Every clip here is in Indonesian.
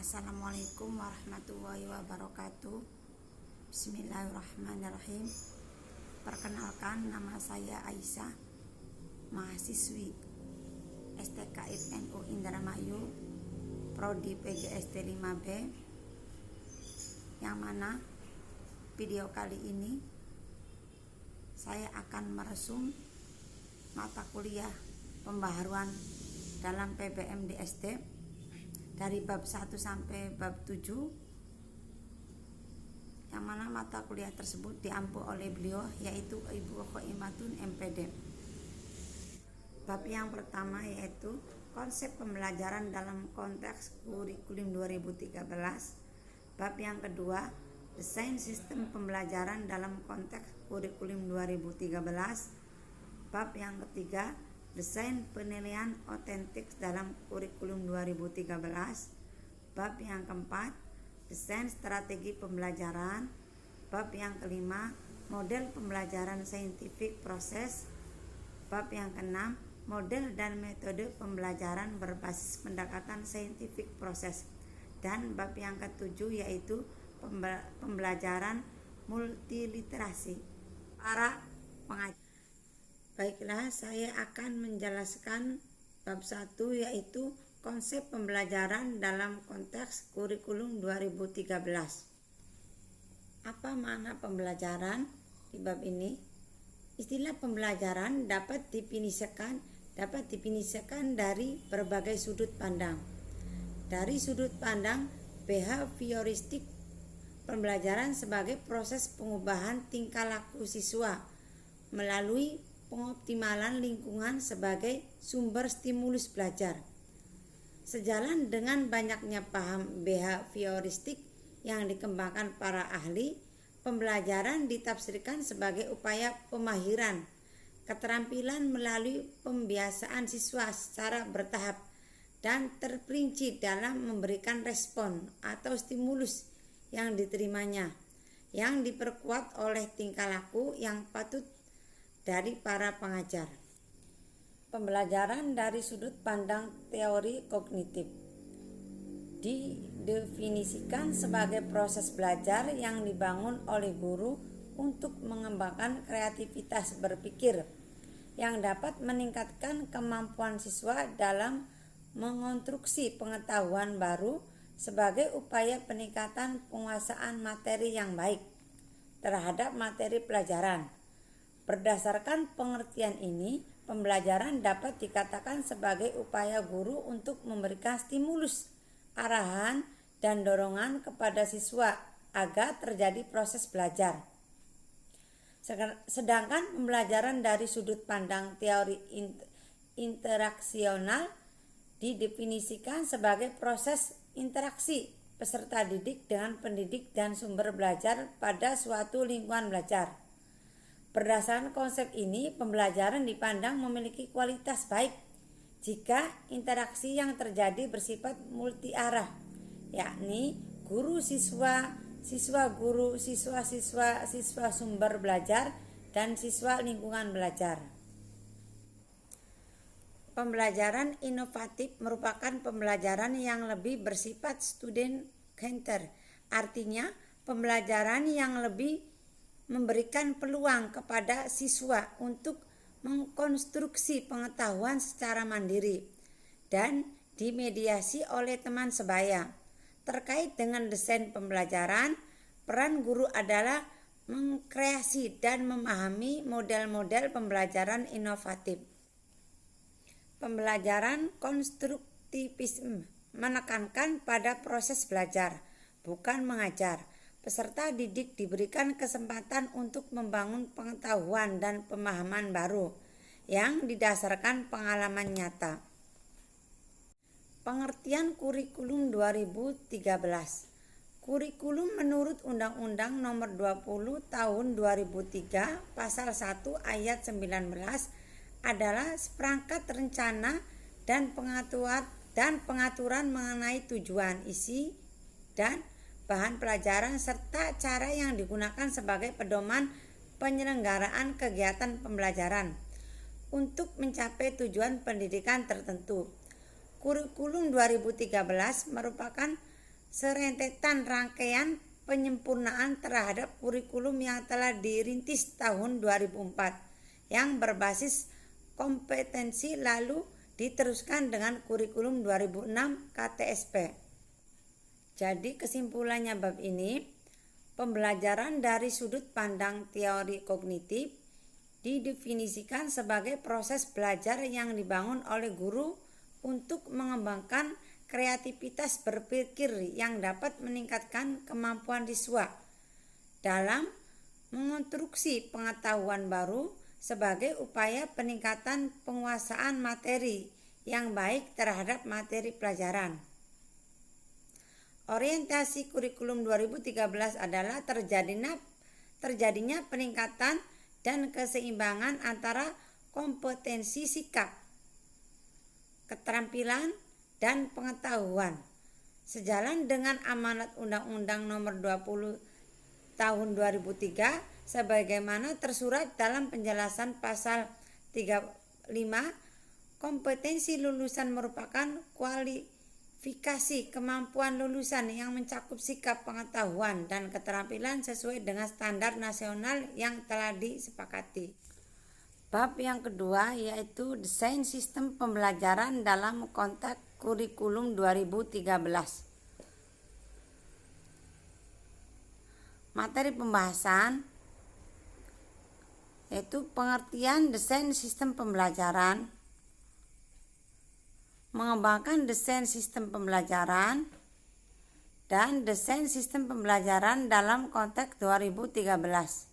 Assalamualaikum warahmatullahi wabarakatuh. Bismillahirrahmanirrahim. Perkenalkan, nama saya Aisyah, mahasiswi STKIP NU Indramayu, Prodi PGSD 5B, yang mana video kali ini saya akan meresum mata kuliah pembaharuan dalam PBM SD dari bab 1 sampai bab 7, yang mana mata kuliah tersebut diampu oleh beliau, yaitu Ibu Khoimatun MPD. Bab yang pertama yaitu konsep pembelajaran dalam konteks kurikulum 2013. Bab yang kedua, desain sistem pembelajaran dalam konteks kurikulum 2013. Bab yang ketiga, desain penilaian otentik dalam kurikulum 2013. Bab yang keempat, desain strategi pembelajaran. Bab yang kelima, model pembelajaran saintifik proses. Bab yang keenam, model dan metode pembelajaran berbasis pendekatan saintifik proses. Dan bab yang ketujuh yaitu pembelajaran multiliterasi para pengajar. Baiklah, saya akan menjelaskan bab 1 yaitu konsep pembelajaran dalam konteks kurikulum 2013. Apa makna pembelajaran di bab ini? Istilah pembelajaran dapat definisikan dari berbagai sudut pandang. Dari sudut pandang behavioristik, pembelajaran sebagai proses pengubahan tingkah laku siswa melalui pengoptimalan lingkungan sebagai sumber stimulus belajar. Sejalan dengan banyaknya paham behavioristik yang dikembangkan para ahli, pembelajaran ditafsirkan sebagai upaya pemahiran keterampilan melalui pembiasaan siswa secara bertahap dan terperinci dalam memberikan respon atau stimulus yang diterimanya, yang diperkuat oleh tingkah laku yang patut dari para pengajar. Pembelajaran dari sudut pandang teori kognitif didefinisikan sebagai proses belajar yang dibangun oleh guru untuk mengembangkan kreativitas berpikir yang dapat meningkatkan kemampuan siswa dalam mengonstruksi pengetahuan baru sebagai upaya peningkatan penguasaan materi yang baik terhadap materi pelajaran. Berdasarkan pengertian ini, pembelajaran dapat dikatakan sebagai upaya guru untuk memberikan stimulus, arahan, dan dorongan kepada siswa agar terjadi proses belajar. Sedangkan pembelajaran dari sudut pandang teori interaksional didefinisikan sebagai proses interaksi peserta didik dengan pendidik dan sumber belajar pada suatu lingkungan belajar. Berdasarkan konsep ini, pembelajaran dipandang memiliki kualitas baik jika interaksi yang terjadi bersifat multi arah, yakni guru siswa, siswa guru, siswa siswa, siswa sumber belajar, dan siswa lingkungan belajar. Pembelajaran inovatif merupakan pembelajaran yang lebih bersifat student centered, artinya pembelajaran yang lebih memberikan peluang kepada siswa untuk mengkonstruksi pengetahuan secara mandiri dan dimediasi oleh teman sebaya. Terkait dengan desain pembelajaran, peran guru adalah mengkreasi dan memahami model-model pembelajaran inovatif. Pembelajaran konstruktivisme menekankan pada proses belajar, bukan mengajar. Peserta didik diberikan kesempatan untuk membangun pengetahuan dan pemahaman baru yang didasarkan pengalaman nyata. Pengertian kurikulum 2013. Kurikulum menurut Undang-Undang Nomor 20 Tahun 2003 Pasal 1 Ayat 19 adalah seperangkat rencana dan pengaturan mengenai tujuan, isi, dan bahan pelajaran serta cara yang digunakan sebagai pedoman penyelenggaraan kegiatan pembelajaran untuk mencapai tujuan pendidikan tertentu. Kurikulum 2013 merupakan serentetan rangkaian penyempurnaan terhadap kurikulum yang telah dirintis tahun 2004 yang berbasis kompetensi lalu diteruskan dengan kurikulum 2006 KTSP. Jadi kesimpulannya bab ini, pembelajaran dari sudut pandang teori kognitif didefinisikan sebagai proses belajar yang dibangun oleh guru untuk mengembangkan kreativitas berpikir yang dapat meningkatkan kemampuan siswa dalam mengonstruksi pengetahuan baru sebagai upaya peningkatan penguasaan materi yang baik terhadap materi pelajaran. Orientasi kurikulum 2013 adalah terjadinya peningkatan dan keseimbangan antara kompetensi sikap, keterampilan, dan pengetahuan. Sejalan dengan amanat Undang-Undang Nomor 20 Tahun 2003 sebagaimana tersurat dalam penjelasan pasal 35, kompetensi lulusan merupakan kualifikasi kemampuan lulusan yang mencakup sikap, pengetahuan, dan keterampilan sesuai dengan standar nasional yang telah disepakati. Bab yang kedua yaitu desain sistem pembelajaran dalam konteks kurikulum 2013. Materi pembahasan yaitu pengertian desain sistem pembelajaran, mengembangkan desain sistem pembelajaran, dan desain sistem pembelajaran dalam konteks 2013.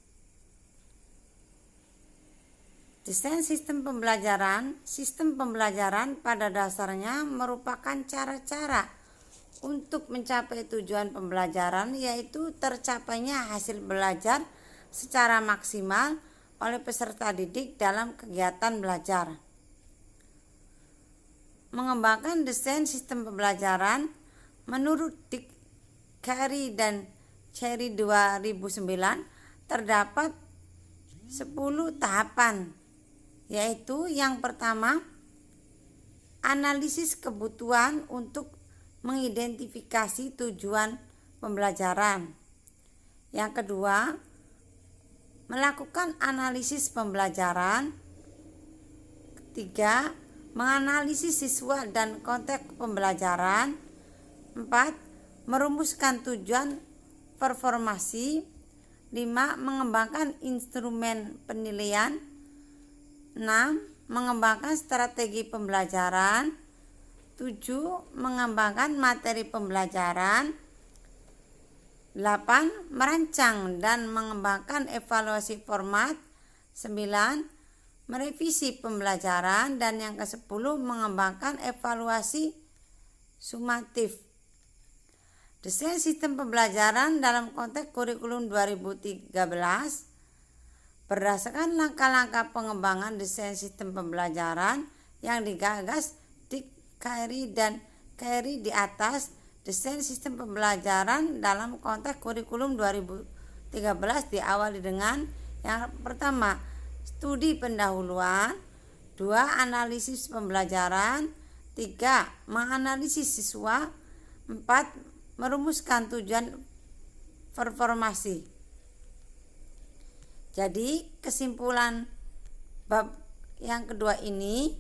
Desain sistem pembelajaran pada dasarnya merupakan cara-cara untuk mencapai tujuan pembelajaran, yaitu tercapainya hasil belajar secara maksimal oleh peserta didik dalam kegiatan belajar. Mengembangkan desain sistem pembelajaran menurut Dick, Carey, dan Cherry 2009 terdapat 10 tahapan, yaitu yang pertama, analisis kebutuhan untuk mengidentifikasi tujuan pembelajaran. Yang kedua, melakukan analisis pembelajaran. Ketiga, menganalisis siswa dan konteks pembelajaran. 4, merumuskan tujuan performasi. 5, mengembangkan instrumen penilaian. 6, mengembangkan strategi pembelajaran. 7, mengembangkan materi pembelajaran. 8, merancang dan mengembangkan evaluasi format. 9, merevisi pembelajaran. Dan yang ke-10, mengembangkan evaluasi sumatif. Desain sistem pembelajaran dalam konteks kurikulum 2013 berdasarkan langkah-langkah pengembangan desain sistem pembelajaran yang digagas Dick, Carey, dan Carey di atas. Desain sistem pembelajaran dalam konteks kurikulum 2013 diawali dengan yang pertama, studi pendahuluan. 2, analisis pembelajaran. 3, menganalisis siswa. 4, merumuskan tujuan performasi. Jadi kesimpulan bab yang kedua ini,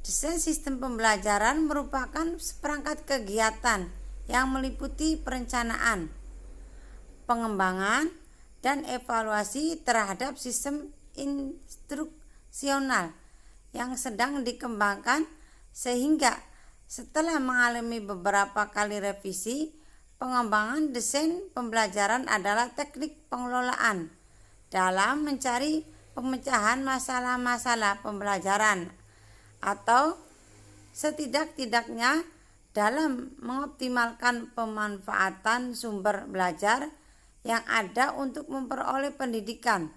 desain sistem pembelajaran merupakan seperangkat kegiatan yang meliputi perencanaan, pengembangan, dan evaluasi terhadap sistem instruksional yang sedang dikembangkan, sehingga setelah mengalami beberapa kali revisi, pengembangan desain pembelajaran adalah teknik pengelolaan dalam mencari pemecahan masalah-masalah pembelajaran, atau setidak-tidaknya dalam mengoptimalkan pemanfaatan sumber belajar yang ada untuk memperoleh pendidikan.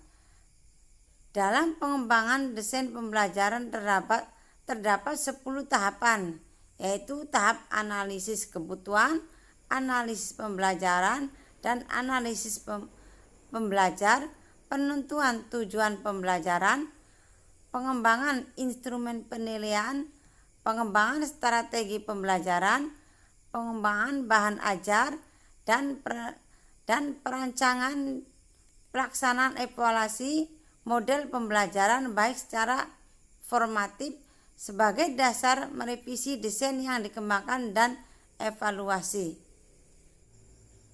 Dalam pengembangan desain pembelajaran terdapat 10 tahapan, yaitu tahap analisis kebutuhan, analisis pembelajaran, dan analisis pembelajar, penentuan tujuan pembelajaran, pengembangan instrumen penilaian, pengembangan strategi pembelajaran, pengembangan bahan ajar, dan perancangan pelaksanaan evaluasi model pembelajaran baik secara formatif sebagai dasar merevisi desain yang dikembangkan dan evaluasi.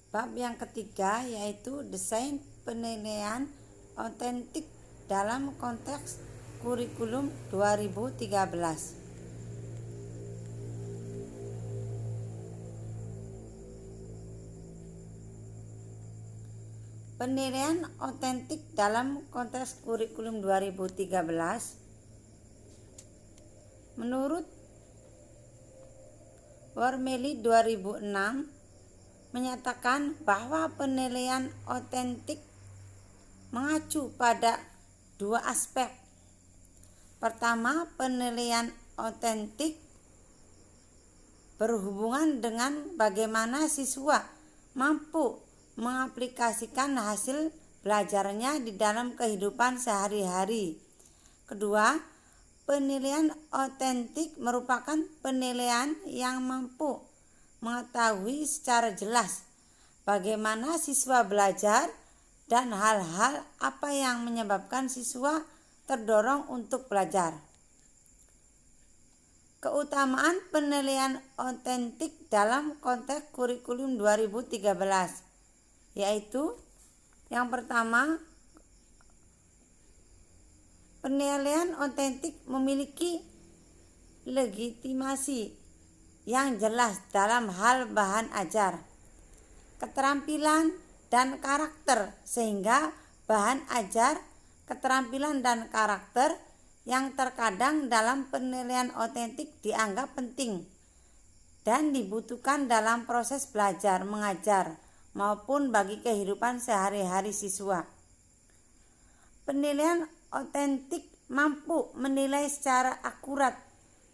Bab yang ketiga yaitu desain penilaian otentik dalam konteks kurikulum 2013. Penilaian otentik dalam konteks kurikulum 2013 menurut Wormeli 2006 menyatakan bahwa penilaian otentik mengacu pada dua aspek. Pertama, penilaian otentik berhubungan dengan bagaimana siswa mampu mengaplikasikan hasil belajarnya di dalam kehidupan sehari-hari. Kedua, penilaian otentik merupakan penilaian yang mampu mengetahui secara jelas bagaimana siswa belajar dan hal-hal apa yang menyebabkan siswa terdorong untuk belajar. Keutamaan penilaian otentik dalam konteks kurikulum 2013 yaitu yang pertama, penilaian otentik memiliki legitimasi yang jelas dalam hal bahan ajar, keterampilan, dan karakter, sehingga bahan ajar, keterampilan, dan karakter yang terkadang dalam penilaian otentik dianggap penting dan dibutuhkan dalam proses belajar mengajar maupun bagi kehidupan sehari-hari siswa. Penilaian otentik mampu menilai secara akurat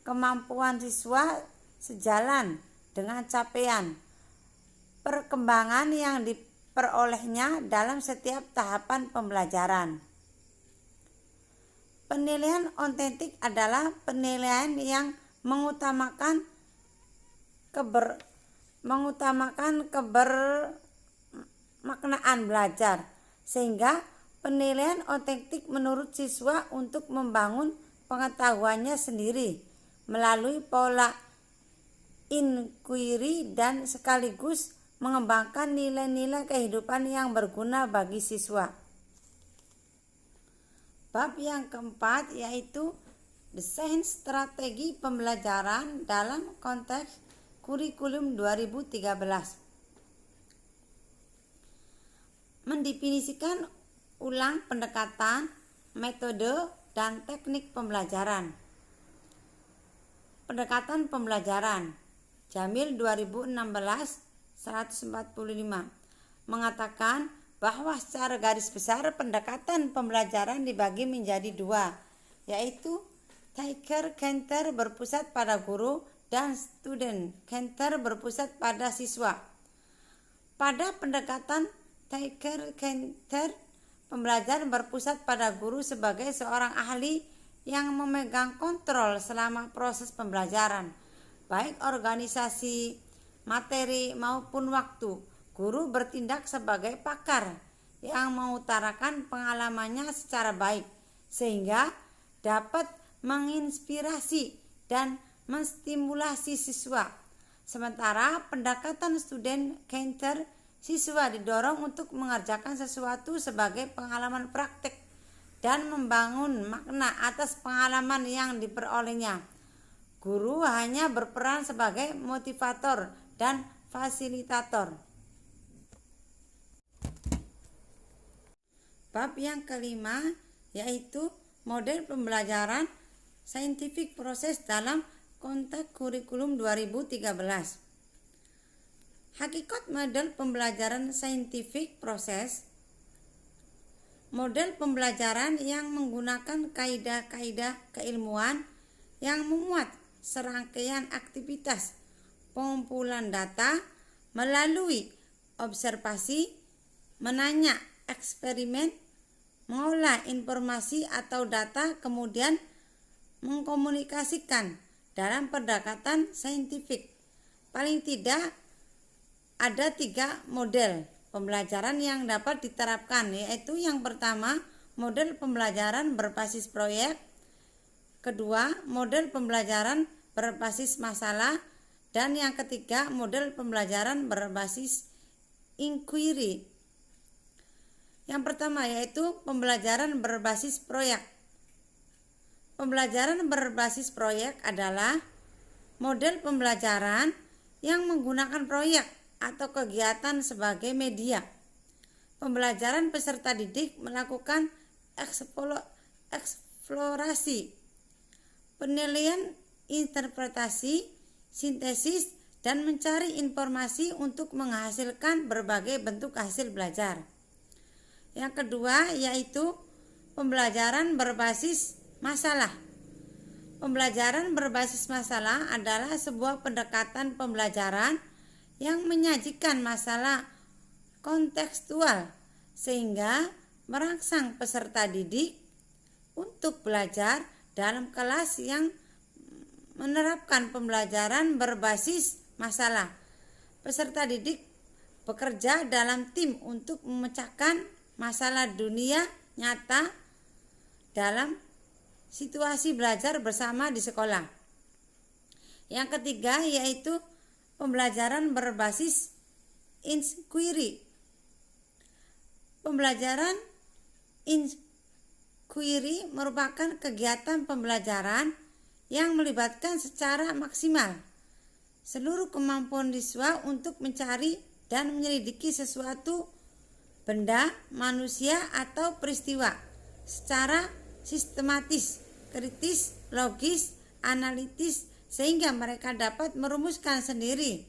kemampuan siswa sejalan dengan capaian perkembangan yang diperolehnya dalam setiap tahapan pembelajaran. Penilaian otentik adalah penilaian yang mengutamakan kebermaknaan belajar, sehingga penilaian otentik menurut siswa untuk membangun pengetahuannya sendiri melalui pola inquiry dan sekaligus mengembangkan nilai-nilai kehidupan yang berguna bagi siswa. Bab yang keempat yaitu desain strategi pembelajaran dalam konteks kurikulum 2013. Mendefinisikan ulang pendekatan, metode, dan teknik pembelajaran. Pendekatan pembelajaran Jamil 2016-145 mengatakan bahwa secara garis besar pendekatan pembelajaran dibagi menjadi dua, yaitu Taker-Cantor berpusat pada guru dan Student-Cantor berpusat pada siswa. Pada pendekatan Taker-Cantor, pembelajaran berpusat pada guru sebagai seorang ahli yang memegang kontrol selama proses pembelajaran, baik organisasi, materi maupun waktu. Guru bertindak sebagai pakar yang mengutarakan pengalamannya secara baik sehingga dapat menginspirasi dan menstimulasi siswa. Sementara pendekatan Student-Cantor, siswa didorong untuk mengerjakan sesuatu sebagai pengalaman praktik dan membangun makna atas pengalaman yang diperolehnya. Guru hanya berperan sebagai motivator dan fasilitator. Bab yang kelima yaitu model pembelajaran scientific process dalam konteks kurikulum 2013. Hakikat model pembelajaran scientific process, model pembelajaran yang menggunakan kaidah-kaidah keilmuan yang memuat serangkaian aktivitas pengumpulan data melalui observasi, menanya, eksperimen, mengolah informasi atau data, kemudian mengkomunikasikan dalam pendekatan saintifik paling tidak ada 3 model pembelajaran yang dapat diterapkan, yaitu yang pertama model pembelajaran berbasis proyek, kedua model pembelajaran berbasis masalah, dan yang ketiga model pembelajaran berbasis inquiry. Yang pertama yaitu pembelajaran berbasis proyek. Pembelajaran berbasis proyek adalah model pembelajaran yang menggunakan proyek atau kegiatan sebagai media. Pembelajaran peserta didik melakukan eksplorasi, penilaian, interpretasi, sintesis, dan mencari informasi untuk menghasilkan berbagai bentuk hasil belajar. Yang kedua yaitu pembelajaran berbasis masalah. Pembelajaran berbasis masalah adalah sebuah pendekatan pembelajaran yang menyajikan masalah kontekstual sehingga merangsang peserta didik untuk belajar dalam kelas yang menerapkan pembelajaran berbasis masalah. Peserta didik bekerja dalam tim untuk memecahkan masalah dunia nyata dalam situasi belajar bersama di sekolah. Yang ketiga yaitu pembelajaran berbasis inquiry. Pembelajaran inquiry merupakan kegiatan pembelajaran yang melibatkan secara maksimal seluruh kemampuan siswa untuk mencari dan menyelidiki sesuatu benda, manusia, atau peristiwa secara sistematis, kritis, logis, analitis, sehingga mereka dapat merumuskan sendiri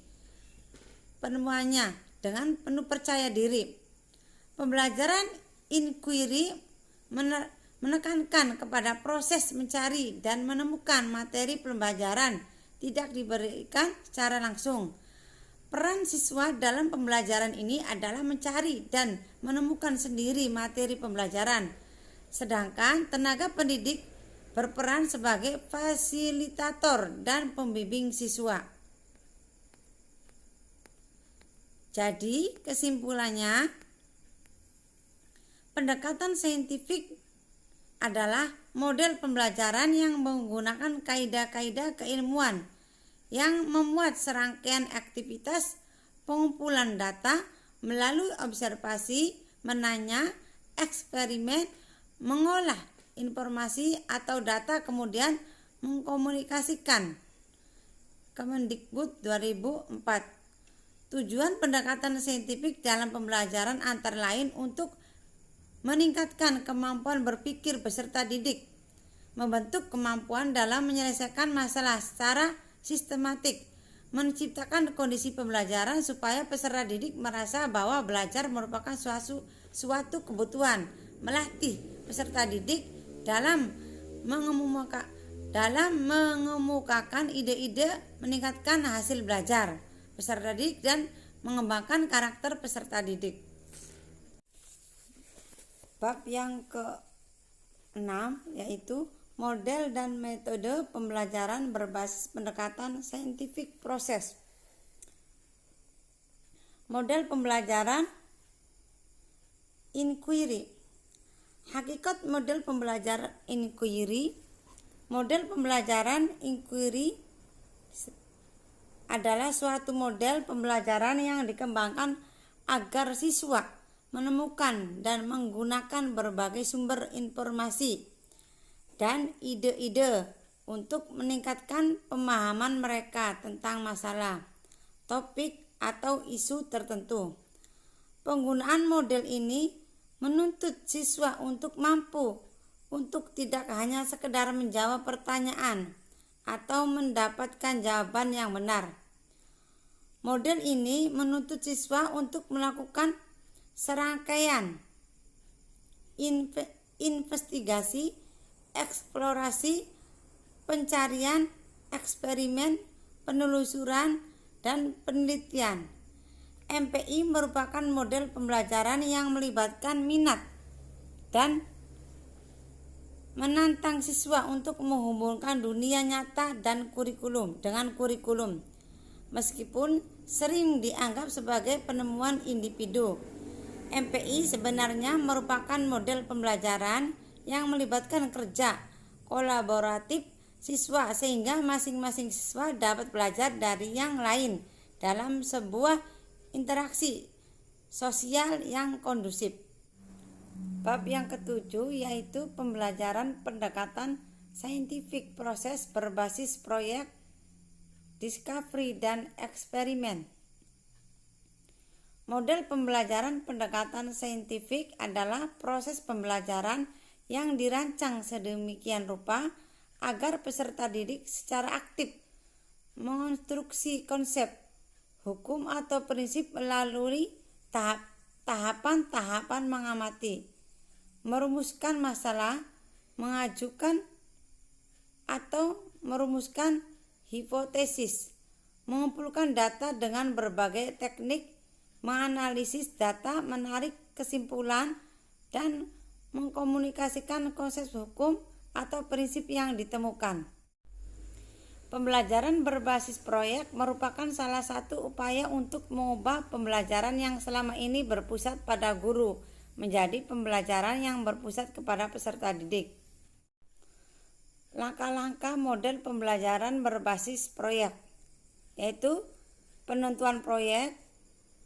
penemuannya dengan penuh percaya diri. Pembelajaran inquiry menekankan kepada proses mencari dan menemukan materi pembelajaran, tidak diberikan secara langsung. Peran siswa dalam pembelajaran ini adalah mencari dan menemukan sendiri materi pembelajaran, sedangkan tenaga pendidik berperan sebagai fasilitator dan pembimbing siswa. Jadi, kesimpulannya, pendekatan saintifik adalah model pembelajaran yang menggunakan kaidah-kaidah keilmuan yang memuat serangkaian aktivitas pengumpulan data melalui observasi, menanya, eksperimen, mengolah informasi atau data kemudian mengkomunikasikan. Kemendikbud 2004. Tujuan pendekatan saintifik dalam pembelajaran antara lain untuk meningkatkan kemampuan berpikir peserta didik, membentuk kemampuan dalam menyelesaikan masalah secara sistematik, menciptakan kondisi pembelajaran supaya peserta didik merasa bahwa belajar merupakan suatu kebutuhan, melatih peserta didik dalam mengemukakan ide-ide, meningkatkan hasil belajar peserta didik, dan mengembangkan karakter peserta didik. Bab yang ke-6 yaitu model dan metode pembelajaran berbasis pendekatan scientific proses. Model pembelajaran inquiry. Hakikat model pembelajaran inquiry. Model pembelajaran inquiry adalah suatu model pembelajaran yang dikembangkan agar siswa menemukan dan menggunakan berbagai sumber informasi dan ide-ide untuk meningkatkan pemahaman mereka tentang masalah, topik, atau isu tertentu. Penggunaan model ini menuntut siswa untuk mampu untuk tidak hanya sekedar menjawab pertanyaan atau mendapatkan jawaban yang benar. Model ini menuntut siswa untuk melakukan serangkaian investigasi, eksplorasi, pencarian, eksperimen, penelusuran, dan penelitian. MPI merupakan model pembelajaran yang melibatkan minat dan menantang siswa untuk menghubungkan dunia nyata dan kurikulum dengan kurikulum, meskipun sering dianggap sebagai penemuan individu. MPI sebenarnya merupakan model pembelajaran yang melibatkan kerja kolaboratif siswa sehingga masing-masing siswa dapat belajar dari yang lain dalam sebuah interaksi sosial yang kondusif. Bab yang ketujuh yaitu pembelajaran pendekatan saintifik proses berbasis proyek, discovery, dan eksperimen. Model pembelajaran pendekatan saintifik adalah proses pembelajaran yang dirancang sedemikian rupa agar peserta didik secara aktif mengonstruksi konsep, hukum atau prinsip melalui tahapan-tahapan mengamati, merumuskan masalah, mengajukan atau merumuskan hipotesis, mengumpulkan data dengan berbagai teknik, menganalisis data, menarik kesimpulan, dan mengkomunikasikan konsep hukum atau prinsip yang ditemukan. Pembelajaran berbasis proyek merupakan salah satu upaya untuk mengubah pembelajaran yang selama ini berpusat pada guru menjadi pembelajaran yang berpusat kepada peserta didik. Langkah-langkah model pembelajaran berbasis proyek yaitu penentuan proyek,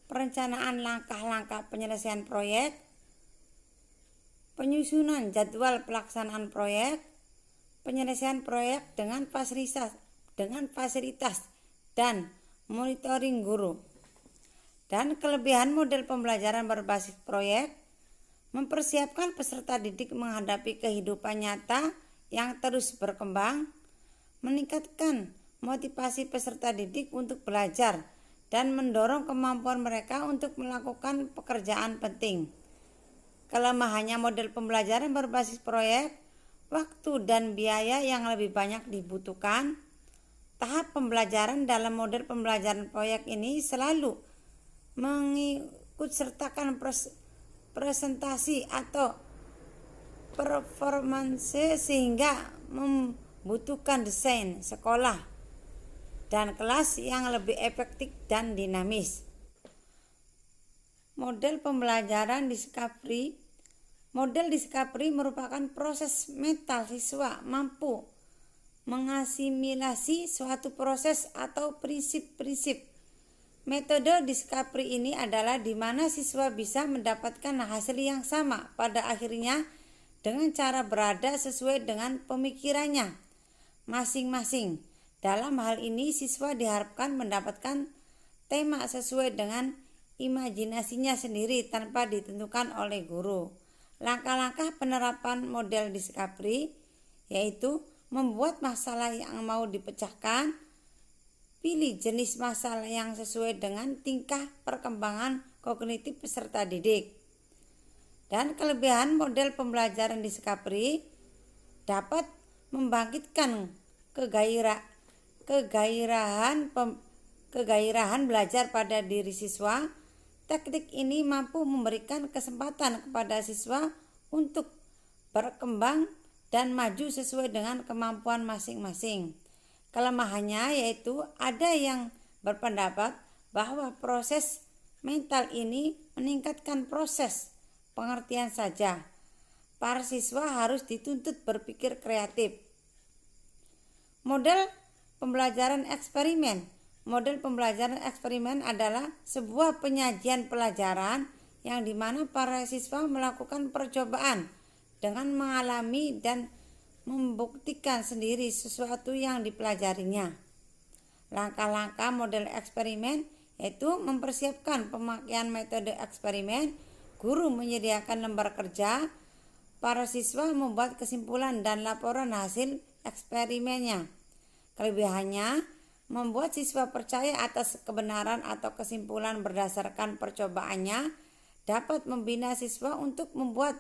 perencanaan langkah-langkah penyelesaian proyek, penyusunan jadwal pelaksanaan proyek, penyelesaian proyek dengan fasilitas dan monitoring guru. Dan kelebihan model pembelajaran berbasis proyek mempersiapkan peserta didik menghadapi kehidupan nyata yang terus berkembang, meningkatkan motivasi peserta didik untuk belajar, dan mendorong kemampuan mereka untuk melakukan pekerjaan penting. Kelemahannya model pembelajaran berbasis proyek, waktu dan biaya yang lebih banyak dibutuhkan. Tahap pembelajaran dalam model pembelajaran proyek ini selalu mengikutsertakan presentasi atau performance sehingga membutuhkan desain sekolah dan kelas yang lebih efektif dan dinamis. Model pembelajaran discovery. Model discovery merupakan proses mental siswa mampu mengasimilasi suatu proses atau prinsip-prinsip. Metode discovery ini adalah di mana siswa bisa mendapatkan hasil yang sama pada akhirnya dengan cara berada sesuai dengan pemikirannya masing-masing. Dalam hal ini siswa diharapkan mendapatkan tema sesuai dengan imajinasinya sendiri tanpa ditentukan oleh guru. Langkah-langkah penerapan model discovery yaitu membuat masalah yang mau dipecahkan, pilih jenis masalah yang sesuai dengan tingkah perkembangan kognitif peserta didik. Dan kelebihan model pembelajaran discovery dapat membangkitkan kegairahan belajar pada diri siswa. Teknik ini mampu memberikan kesempatan kepada siswa untuk berkembang dan maju sesuai dengan kemampuan masing-masing. Kelemahannya yaitu ada yang berpendapat bahwa proses mental ini meningkatkan proses pengertian saja. Para siswa harus dituntut berpikir kreatif. Model pembelajaran eksperimen. Model pembelajaran eksperimen adalah sebuah penyajian pelajaran yang dimana para siswa melakukan percobaan dengan mengalami dan membuktikan sendiri sesuatu yang dipelajarinya. Langkah-langkah model eksperimen yaitu mempersiapkan pemakaian metode eksperimen, guru menyediakan lembar kerja, para siswa membuat kesimpulan dan laporan hasil eksperimennya. Kelebihannya, membuat siswa percaya atas kebenaran atau kesimpulan berdasarkan percobaannya, dapat membina siswa untuk membuat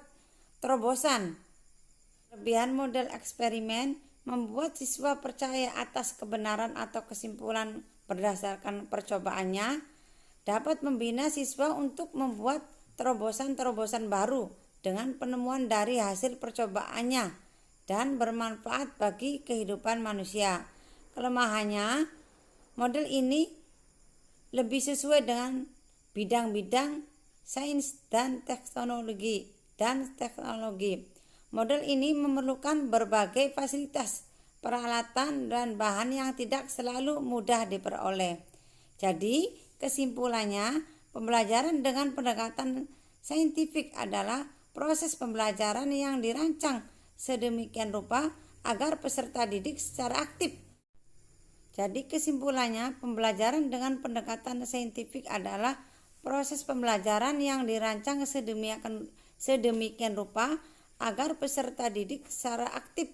terobosan. Kelebihan model eksperimen membuat siswa percaya atas kebenaran atau kesimpulan berdasarkan percobaannya, dapat membina siswa untuk membuat terobosan-terobosan baru dengan penemuan dari hasil percobaannya dan bermanfaat bagi kehidupan manusia. Kelemahannya, model ini lebih sesuai dengan bidang-bidang sains dan teknologi. Model ini memerlukan berbagai fasilitas, peralatan, dan bahan yang tidak selalu mudah diperoleh. Jadi, kesimpulannya, pembelajaran dengan pendekatan saintifik adalah proses pembelajaran yang dirancang sedemikian rupa agar peserta didik secara aktif. Jadi kesimpulannya, pembelajaran dengan pendekatan saintifik adalah proses pembelajaran yang dirancang sedemikian rupa agar peserta didik secara aktif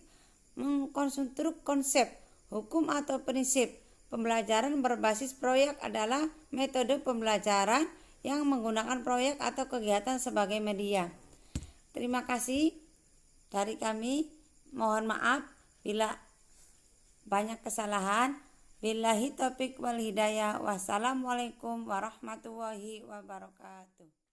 mengkonstruk konsep, hukum atau prinsip. Pembelajaran berbasis proyek adalah metode pembelajaran yang menggunakan proyek atau kegiatan sebagai media. Terima kasih dari kami. Mohon maaf bila banyak kesalahan. Billahi taufiq wal hidayah. Wassalamualaikum warahmatullahi wabarakatuh.